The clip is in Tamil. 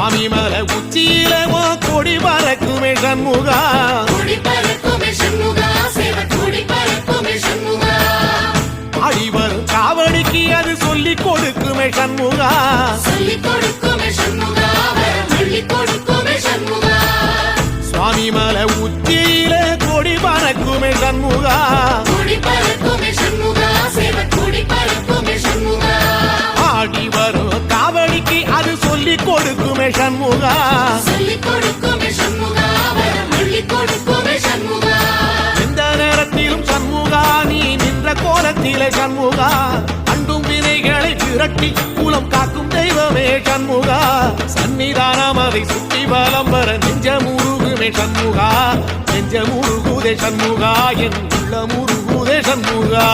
சுவாமி மலை உச்சியில கொடி பறக்குமே சண்முகா, ஆடி வரும் காவடிக்கு அது சொல்லிக் கொடுக்குமே சண்முகா, சுவாமி மலை உச்சியில கொடி பறக்குமே சண்முகா, ஆடி வரும் காவடிக்கு அது சொல்லிக் கொடுக்குமே சண்முகா, எந்த நேரத்திலும் சண்முகா நீ நின்ற கோலத்திலே சண்முகா, அண்டும் வினைகளை விரட்டி குலம் காக்கும் தெய்வமே சண்முகா, சன்னிதானம் அதை சுற்றி பலம் வர நெஞ்சமுருகுமே சண்முகா, நெஞ்சமுருகுதே சண்முகா, என் உள்ள முருகுதே சண்முகா.